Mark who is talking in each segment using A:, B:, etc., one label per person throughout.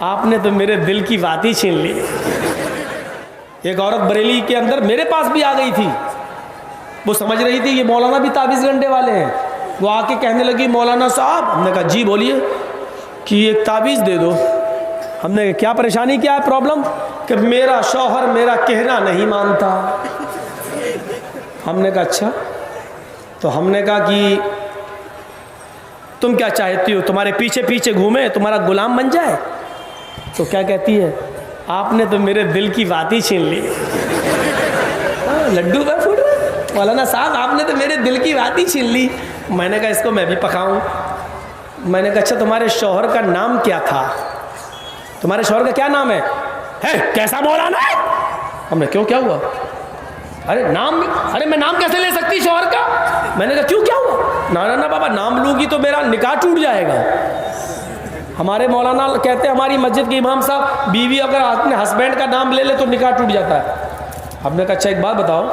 A: आपने तो मेरे दिल की बात ही छीन ली। एक औरत बरेली के अंदर मेरे पास भी आ गई थी। वो समझ रही थी ये मौलाना भी ताबीज़ गंडे वाले हैं। वो आके कहने लगी मौलाना साहब, हमने कहा जी बोलिए, कि एक ताबीज़ दे दो। हमने कहा क्या परेशानी, क्या है प्रॉब्लम? कि मेरा शौहर मेरा कहना नहीं मानता। हमने कहा अच्छा। तो हमने कहा कि तुम क्या चाहती हो, तुम्हारे पीछे पीछे घूमे, तुम्हारा गुलाम बन जाए? तो क्या कहती है, आपने तो मेरे दिल की बात ही छीन ली। लड्डू का फूट मौलाना साहब, आपने तो मेरे दिल की बात ही छीन ली। मैंने कहा इसको मैं भी पकाऊं। मैंने कहा अच्छा तुम्हारे शौहर का नाम क्या था? तुम्हारे शौहर का क्या नाम है? कैसा मौलाना है? हमने क्यों, क्या हुआ? अरे नाम, अरे मैं नाम कैसे ले सकती शौहर का? मैंने कहा क्यों, क्या हुआ? ना ना बाबा, नाम लूंगी तो मेरा निकाह टूट जाएगा। हमारे मौलाना कहते हैं, हमारी मस्जिद के इमाम साहब, बीवी अगर अपने हस्बैंड का नाम ले ले तो निकाह टूट जाता है। हमने कहा अच्छा एक बात बताओ,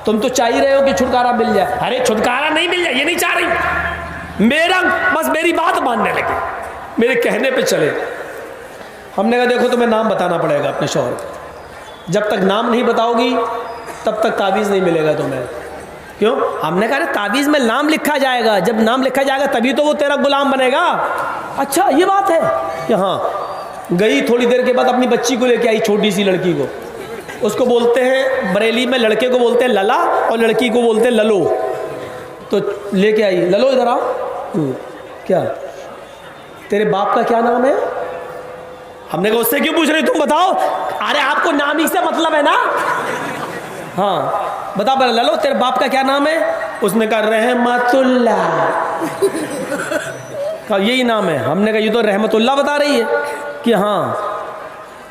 A: तुम तो चाह ही रहे हो कि छुटकारा मिल जाए। अरे छुटकारा नहीं मिल जाए ये नहीं चाह रही, मेरा बस मेरी बात मानने लगे, मेरे कहने पे चले। हमने कहा देखो तुम्हें नाम बताना पड़ेगा अपने शौहर का, जब तक नाम नहीं बताओगी तब तक ताबीज़ नहीं मिलेगा तुम्हें। क्यों? हमने कहा ताबीज़ में नाम लिखा जाएगा, जब नाम लिखा जाएगा तभी तो वो तेरा गुलाम बनेगा। अच्छा ये बात है कि हाँ। गई थोड़ी देर के बाद अपनी बच्ची को लेके आई, छोटी सी लड़की को। उसको बोलते हैं बरेली में, लड़के को बोलते हैं लला और लड़की को बोलते हैं ललो। तो लेके आई, ललो इधर आओ। क्या तेरे बाप का क्या नाम है? हमने कहा उससे क्यों पूछ रही, तुम बताओ। अरे आपको नाम ही से मतलब है ना? हाँ बता पहले ललो, तेरे बाप का क्या नाम है? उसने कहा रहमतुल्लाह। कहा यही नाम है? हमने कहा ये तो रहमतुल्लाह बता रही है कि हाँ।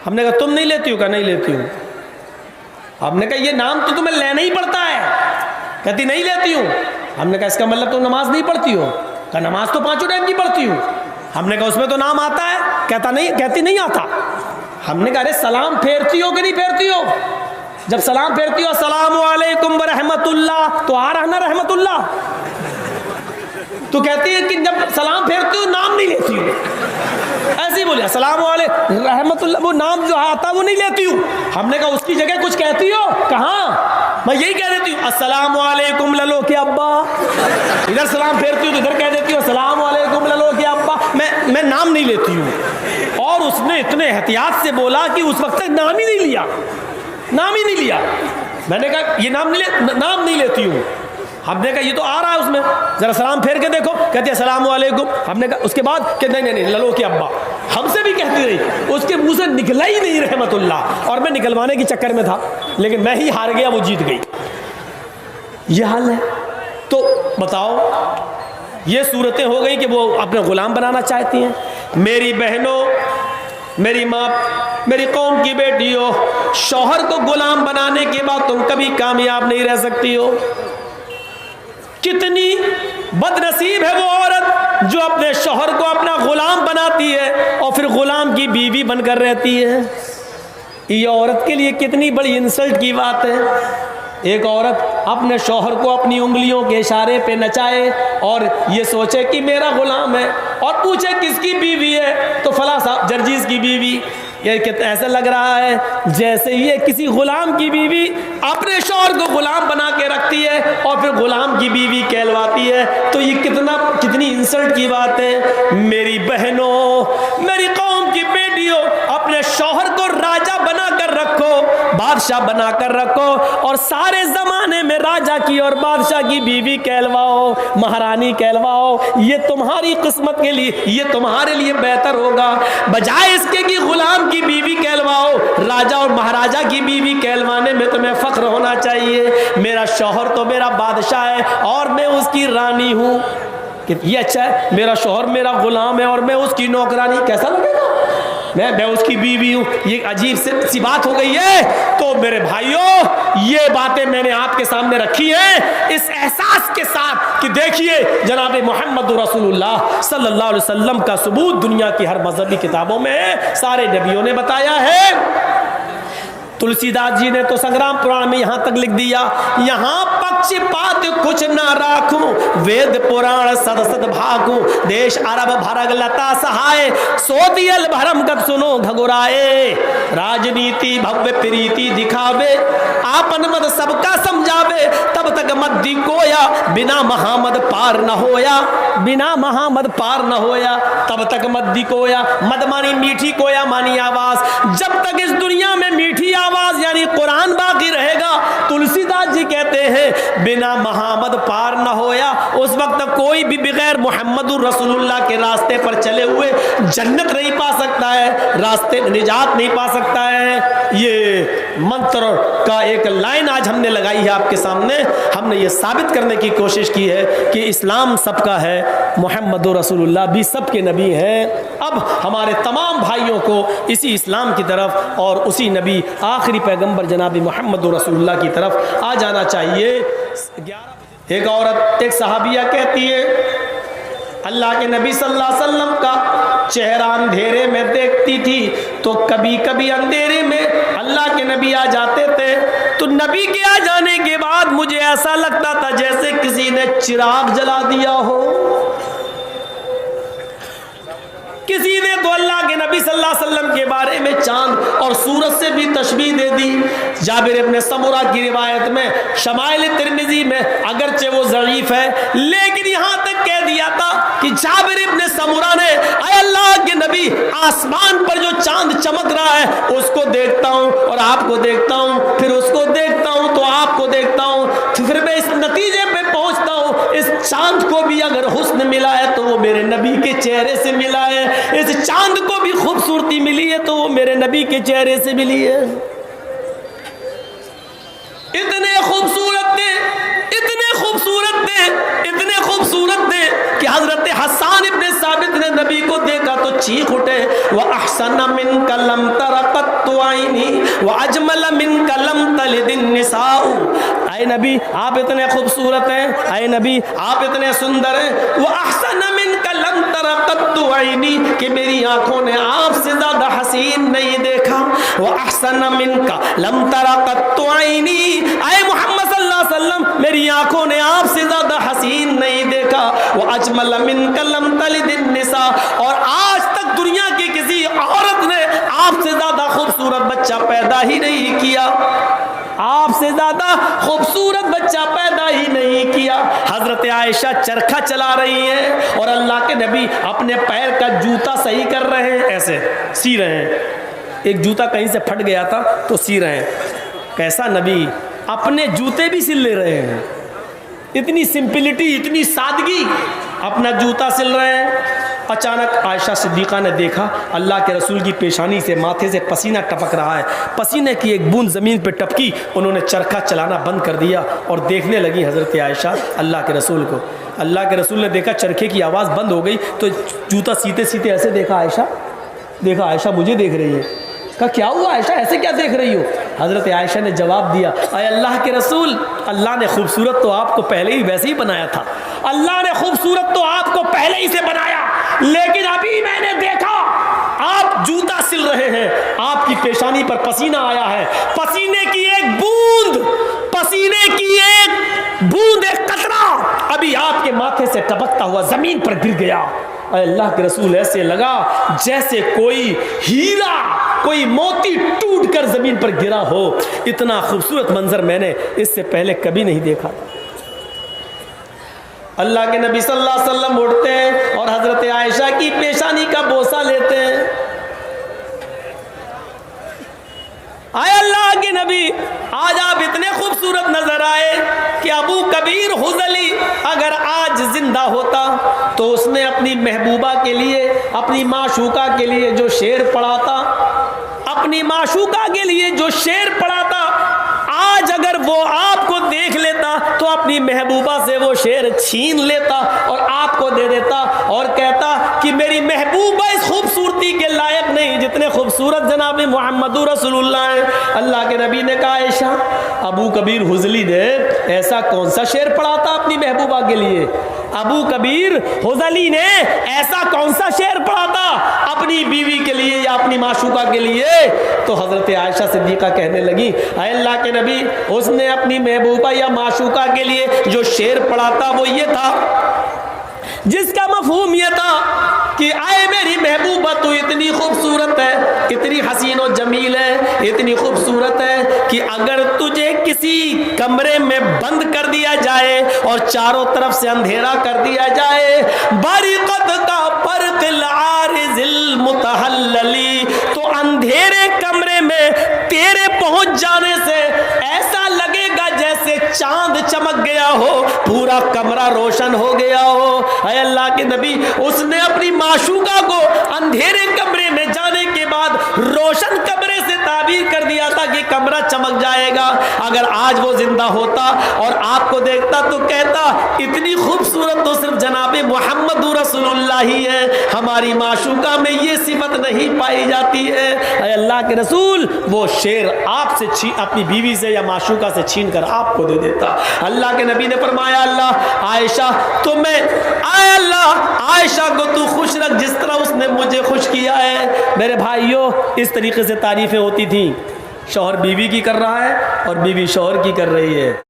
A: हमने कहा तुम नहीं लेती हो? कहा नहीं लेती हूँ। हमने कहा ये नाम तो तुम्हें लेना ही पड़ता है। कहती नहीं लेती हूँ। हमने कहा इसका मतलब तुम नमाज नहीं पढ़ती हो? कहा नमाज तो 5 टाइम की पढ़ती हूँ। हमने कहा उसमें तो नाम आता है? कहती नहीं आता। हमने कहा अरे सलाम फेरती हो कि नहीं फेरती हो? जब सलाम फेरती हो अस्सलामु अलैकुम व रहमतुल्लाह, तो आ रहा ना रहमतुल्लाह। तो कहती है कि जब सलाम फेरती हो नाम नहीं लेती हूँ। ऐसे ही बोले अस्सलामु अलैकुम रहमतुल्लाह, वो नाम जो आता वो नहीं लेती हूँ। हमने कहा उसकी जगह कुछ कहती हो? कहाँ? मैं यही कह देती हूँ अस्सलामु अलैकुम ललो के अब्बा। इधर सलाम फेरती हूँ तो इधर कह देती हूँ अस्सलामु अलैकुम ललो के अब्बा। मैं नाम नहीं लेती हूँ। और उसने इतने एहतियात से बोला कि उस वक्त तक नाम ही नहीं लिया, नाम ही नहीं लिया। मैंने कहा ये नाम नहीं लेती हूँ। हमने कहा ये तो आ रहा है उसमें, जरा सलाम फेर के देखो। कहती है अस्सलामु अलैकुम। हमने कहा उसके बाद कि नहीं ललो के अब्बा। हमसे भी कहती रही, उसके मुंह से निकला ही नहीं रहमतुल्लाह। और मैं निकलवाने के चक्कर में था, लेकिन मैं ही हार गया, वो जीत गई। ये हाल है। तो बताओ, ये सूरतें हो गई कि वो अपने गुलाम बनाना चाहती हैं। मेरी बहनों, मेरी माँ, मेरी कौम की बेटियों, शौहर को गुलाम बनाने के बाद तुम कभी कामयाब नहीं रह सकती हो। कितनी बदनसीब है वो औरत जो अपने शौहर को अपना गुलाम बनाती है और फिर गुलाम की बीवी बनकर रहती है। ये औरत के लिए कितनी बड़ी इंसल्ट की बात है। एक औरत अपने शौहर को अपनी उंगलियों के इशारे पे नचाए और ये सोचे कि मेरा गुलाम है, और पूछे किसकी बीवी है, तो फला साहब जर्जीज की बीवी। ये ऐसा लग रहा है जैसे ये किसी गुलाम की बीवी अपने शौहर को गुलाम बना के रखती है और फिर गुलाम की बीवी कहलवाती है। तो ये कितनी इंसल्ट की बात है। मेरी बहनों, मेरी कौम की बेटियों, अपने शौहर को राजा बना कर रखो, बादशाह बना कर रखो, और सारे जमाने में राजा की और बादशाह की बीवी कहलवाओ, महारानी कहलवाओ। ये तुम्हारी किस्मत के लिए, ये तुम्हारे लिए बेहतर होगा, बजाय इसके कि गुलाम की बीवी कहलवाओ। राजा और महाराजा की बीवी कहलवाने में तुम्हें फख्र होना चाहिए। मेरा शौहर तो मेरा बादशाह है और मैं उसकी रानी हूँ। ये अच्छा है, मेरा शौहर मेरा गुलाम है और मैं उसकी नौकरानी। कैसा लगेगा? मैं उसकी बीवी हूँ। ये अजीब सी बात हो गई है। तो मेरे भाइयों, ये बातें मैंने आपके सामने रखी हैं इस एहसास के साथ कि देखिए जनाब मोहम्मद रसूलुल्लाह सल्लल्लाहु अलैहि वसल्लम का सबूत दुनिया की हर मजहबी किताबों में है, सारे नबियों ने बताया है। तुलसीदास जी ने तो संग्राम पुराण में यहाँ तक लिख दिया, यहाँ पक्षपात कुछ ना राखूं, वेद पुराण सद सद भागूं, देश अरब भरग लता सहाय, सो दियल भरम कब सुनो गुराए, राजनीति भव्य प्रीति दिखावे, आपन मद सबका समझावे, तब तक मद्दी कोया बिना महामद पार न होया, बिना महामद पार न होया तब तक मद्दी कोया। मद मानी मीठी, कोया मानी आवाज। जब तक इस दुनिया में मीठी आवाज यानी कुरान बाकी रहेगा, तुलसीदास जी कहते हैं बिना महामद पार न होया। उस वक्त कोई भी बगैर मोहम्मदुर रसूलुल्लाह के रास्ते पर चले हुए जन्नत नहीं पा सकता है, रास्ते में निजात नहीं पा सकता है। ये मंत्र का एक लाइन आज हमने लगाई है आपके सामने। हमने ये साबित करने की कोशिश की है कि इस्लाम सबका है, मोहम्मदुर रसूलुल्लाह भी सबके नबी हैं। अब हमारे तमाम भाइयों को इसी इस्लाम की तरफ और उसी नबी आखिरी पैगंबर जनाब मोहम्मदुर रसूलुल्लाह की तरफ आ जाना चाहिए। एक औरत, एक सहाबिया कहती है अल्लाह के नबी सल्लल्लाहु अलैहि वसल्लम का चेहरा अंधेरे में देखती थी तो कभी कभी अंधेरे में अल्लाह के नबी आ जाते थे, तो नबी के आ जाने के बाद मुझे ऐसा लगता था जैसे किसी ने चिराग जला दिया हो। किसी ने तो अल्लाह के नबी सल्लल्लाहु अलैहि वसल्लम के बारे में चांद और सूरज से भी तशबीह दे दी। जाबिर इब्न समुरा की रिवायत में, शमाइल तिर्मिजी में, अगरचे वो ज़ईफ है लेकिन यहां तक कह दिया था कि जाबिर इब्न समुरा ने, अय अल्लाह के नबी, आसमान पर जो चांद चमक रहा है उसको देखता हूं और आपको देखता हूं, फिर उसको देखता हूं तो आपको देखता हूं, फिर मैं इस नतीजे पे पहुंचता हूं इस चांद को भी अगर हुस्न मिला है तो वो मेरे नबी के चेहरे से मिला है, इस चांद को भी खूबसूरती मिली है तो वो मेरे नबी के चेहरे से मिली है। इतने खूबसूरत थे, इतने खूबसूरत थे, इतने खूबसूरत थे कि हजरत हसन इब्ने साबित ने नबी को देखा तो चीख उठे, वह अहसन मिन कलम तरक़त आईनी व अजमल मिन कलम तलिदिन निसाउ। आए नबी आप इतने खूबसूरत हैं, आए नबी आप इतने सुंदर हैं, वह अहसन मिन कलम तरक़त आईनी कि मेरी आंखों ने आपसे ज्यादा हसीन नहीं देखा, वह अहसन मिन कलम तरक़त आईनी, आए मोहम्मद सल्लल्लाहु अलैहि वसल्लम मेरी आंखों ने आपसे ज्यादा हसीन नहीं देखा, वो अजमल मिन कलम तलिदिन निसा, और आज तक दुनिया की किसी औरत ने आपसे ज्यादा खूबसूरत बच्चा पैदा ही नहीं किया, आपसे ज्यादा खूबसूरत बच्चा पैदा ही नहीं किया। हजरत आयशा चरखा चला रही हैं और अल्लाह के नबी अपने पैर का जूता सही कर रहे हैं, ऐसे सी रहे हैं। एक जूता कहीं से फट गया था तो सी रहे हैं। कैसा नबी, अपने जूते भी सिल ले रहे हैं, इतनी सिंपलिटी, इतनी सादगी, अपना जूता सिल रहे हैं। अचानक आयशा सिद्दीक़ा ने देखा अल्लाह के रसूल की पेशानी से, माथे से पसीना टपक रहा है, पसीने की एक बूंद ज़मीन पे टपकी, उन्होंने चरखा चलाना बंद कर दिया और देखने लगी हज़रत आयशा अल्लाह के रसूल को। अल्लाह के रसूल ने देखा चरखे की आवाज़ बंद हो गई तो जूता सीते सीते ऐसे देखा, आयशा मुझे देख रही है। कहा क्या हुआ आयशा, ऐसे क्या देख रही हो? हज़रत आयशा ने जवाब दिया, अय अल्लाह के रसूल, अल्लाह ने खूबसूरत तो आपको पहले ही वैसे ही बनाया था, अल्लाह ने खूबसूरत तो आपको पहले ही से बनाया, लेकिन अभी मैंने देखा आप जूता सिल रहे हैं, आपकी पेशानी पर पसीना आया है, पसीने की एक बूंद, पसीने की एक बूंद, एक कतरा अभी आपके माथे से टपकता हुआ जमीन पर गिर गया। अल्लाह के रसूल ऐसे लगा जैसे कोई हीरा, कोई मोती टूट कर जमीन पर गिरा हो। इतना खूबसूरत मंजर मैंने इससे पहले कभी नहीं देखा। अल्लाह के नबी सल्लल्लाहु अलैहि वसल्लम उठते हैं और हजरत आयशा की पेशानी का बोसा लेते हैं। आए अल्लाह के नबी, आज आप इतने खूबसूरत नजर आए कि अबू कबीर हुज़ली अगर आज जिंदा होता तो उसने अपनी महबूबा के लिए, अपनी माशूका के लिए जो शेर पढ़ा था, अपनी माशूका के लिए जो शेर पढ़ा था, आज अगर वो आपको देख लेता तो अपनी महबूबा से वो शेर छीन लेता और आपको दे देता और कहता कि मेरी महबूबा इस खूबसूरती के लायक नहीं जितने खूबसूरत जनाब मोहम्मदुर रसूलुल्लाह हैं। अल्लाह के नबी ने कहा आयशा, अबू कबीर हुज़ली ने ऐसा कौन सा शेर पढ़ा था अपनी महबूबा के लिए? अबू कबीर हुज़ली ने ऐसा कौन सा शेर पढ़ा था अपनी बीवी के लिए या अपनी माशूका के लिए? तो हजरत आयशा सिद्दीक़ा कहने लगी, अल्लाह के नबी, उसने अपनी महबूबा या माशूका के लिए जो शेर पढ़ा था वो ये था जिसका मफहूम ये था कि आए मेरी महबूबा तो इतनी खूबसूरत है, इतनी हसीन और जमील है, इतनी खूबसूरत है कि अगर तुझे किसी कमरे में बंद कर दिया जाए और चारों तरफ से अंधेरा कर दिया जाए, बारिक़त का फर्क़िल आरिज़िल मुतहल्लली, तो अंधेरे कमरे में तेरे पहुंच जाने से ऐसा लगेगा जैसे चांद चमक गया हो, पूरा कमरा रोशन हो गया हो। ऐ अल्लाह के नबी, उसने अपनी माशूका को अंधेरे कमरे में जाने के बाद रोशन कमरे से ताबीर कर दिया था कि कमरा चमक जाएगा। अगर आज वो जिंदा होता और आपको देखता तो कहता इतनी खूबसूरत तो सिर्फ जनाबे मोहम्मद रसूलुल्लाह ही है, हमारी माशूका में ये सिफत नहीं पाई जाती है। ऐ अल्लाह के रसूल, वो शेर आपसे अपनी बीवी से या माशूका से छीन कर आपको दे देता। अल्लाह के नबी ने फरमाया, अल्लाह आयशा तो मैं, आए अल्लाह आयशा को तू खुश रख जिस तरह उसने मुझे खुश किया है। मेरे भाइयों, इस तरीके से तारीफें होती थी। शौहर बीवी की कर रहा है और बीवी शौहर की कर रही है।